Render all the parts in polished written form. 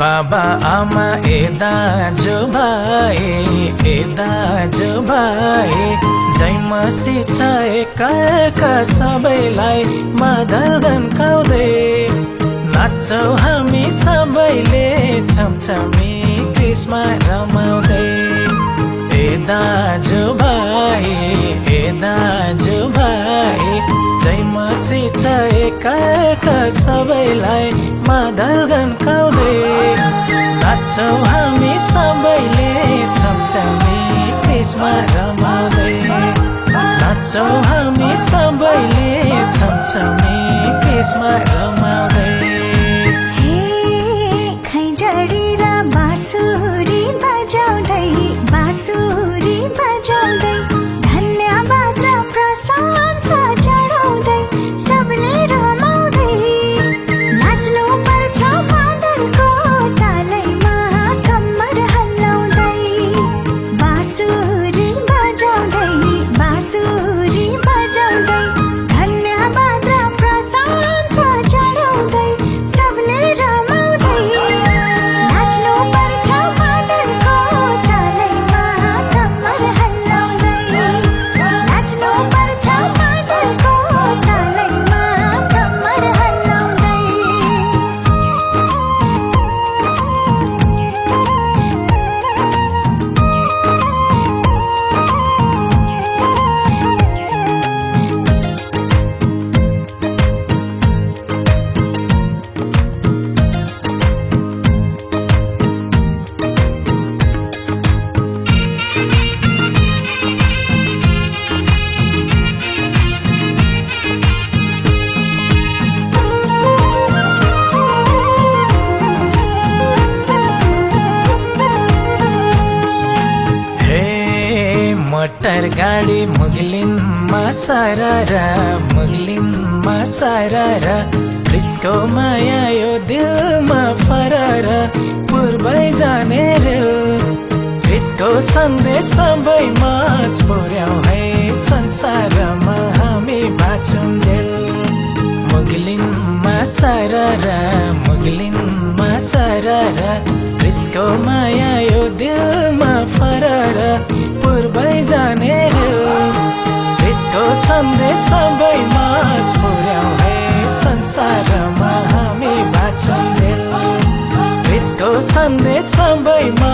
बाबा आमा ए दाजुभाइ जय मसी छ एकाका सबैलाई मादल गन्काउँदै नाच्छौ हामी सबैले छमछमी क्रिसमा रमाउँदै। ए दाजुभाइ जय मसी छ एकाका सबैलाई मादल गन्काउँदै नाच्छौ हामी सबैले छमछमी क्रिसमा रमाउँदै नाच्छौ हामी सबैले छमछमी क्रिसमा रमाउँदै। धन्यवाद र प्रशंसा चढाउँदै सबले रमाउँदै नाच्नु पर्छ मादलको तालैमा कम्मर हल्लाउँदै बाँसुरी बजाउँदै धन्यवाद र प्रशंसा चढाउँदै सबले रमाउँदै नाच्नु पर्छ मादलको तालैमा कम्मर हल्लाउँदै नाच्नु पर्छ मादलको तालैमा कम्मर हल्लाउँदै। मोटर गाडी मुगलिनमा सारारा क्रिसको माया यो दिलमा फरार पूर्वै जाने रेल क्रिसको सन्देश सबैमा पुर्याउ है संसारमा हामी बाँचुन्जेल। मुगलिनमा सारारा क्रिसको माया यो दिलमा फरार पूर्वै जाने रेल क्रिसको सन्देश सबैमा पुर्याउ है संसारमा हामी बाँचुन्जेल क्रिसको सन्देश सबैमा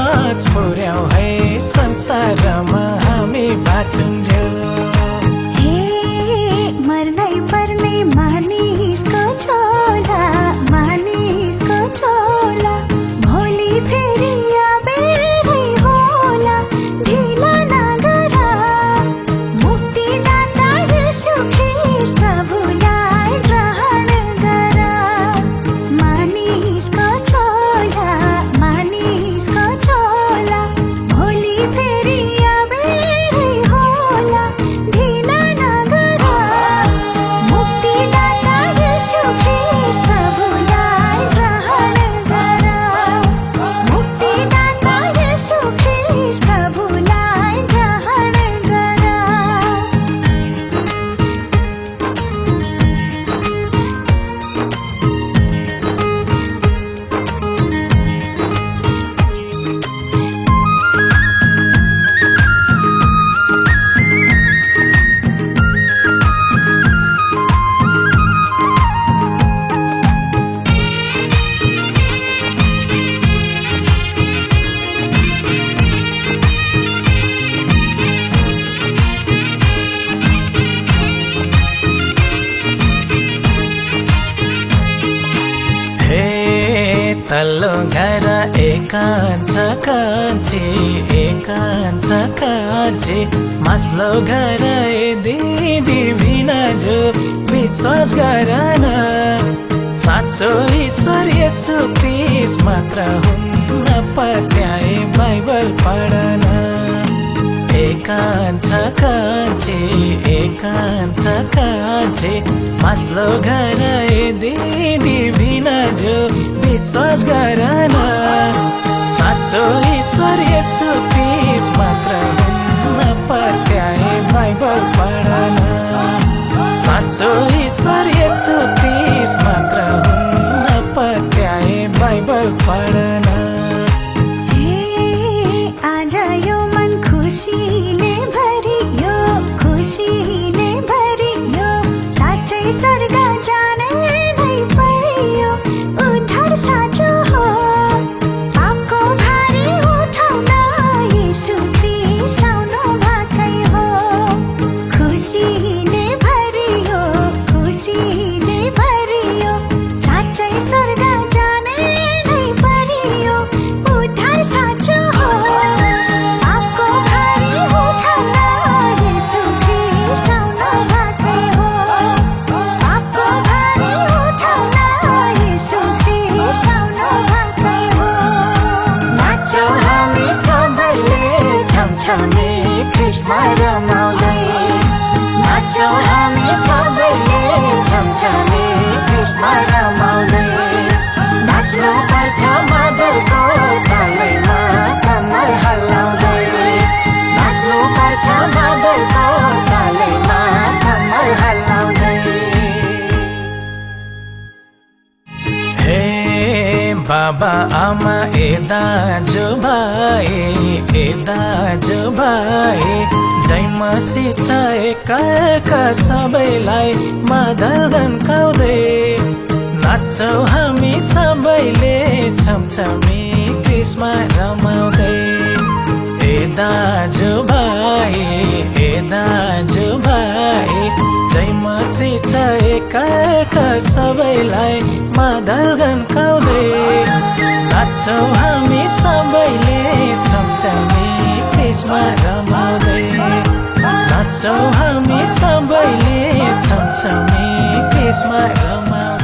पुर्याउ है संसारमा हामी बाँचुन्जेल। मर्नै पर्ने मानिसको छोला भोलि फेरि अबेरै होला ढिला नगर मुक्तिदाता येशू ख्रीष्ट प्रभुलाई ग्रहण गर। मानिसको छोला भोलि फेरि अबेरै होला ढिला नगर मुक्तिदाता येशू ख्रीष्ट प्रभुलाई ग्रहण गर मुक्तिदाता येशू ख्रीष्ट प्रभुलाई ग्रहण गर। तल्लो घर एकान्छ कान्छे मास्लो घर ए दिदी भिनाजु विश्वास गर न साँचो ईश्वर येशू ख्रीष्ट मात्र हुन्न पत्याए बाइबल पढन। एकान्छ कान्छे मास्लो घर ए दिदी भिनाजु विश्वास गर न साँचो ईश्वर येशू ख्रीष्ट मात्र हुन्न पत्याए बाइबल पढन साँचो ईश्वर येशू ख्रीष्ट मात्र हुन्न पत्याए बाइबल पढन। साँच्चै स्वर्ग जाने नै परियो उद्धार साँचो हो पापको भारी उठाउन येशू ख्रीष्ट आउनु भएकै हो पापको भारी उठाउन येशू ख्रीष्ट आउनु भएकै हो नाचौँ हामी सबैले छमछमी ख्रीष्टमा रमाउँदै नाचौँ हामी सबैले छमछमी ख्रीष्टमा रमाउँदै नाच्नु पर्छ मादलको तालैमा कम्मर हल्लाउँदै नाच्नु पर्छ मादलको तालैमा कम्मर हल्लाउँदै हे बाबा आमा ए दाजु भाइ जय मसी छ एकाका सबैलाई मादल गन्काउँदै नाच्छौँ हामी सबैले छमछमी क्रिसमा रमाउँदै ए दाजु भाइ जय मसी छ एकाका सबैलाई मादल गन्काउँदै नाच्छौँ हामी सबैले छमछमी क्रिसमा रमाउँदै नाच्छौँ हामी सबैले छमछमी क्रिसमा रमाउँदै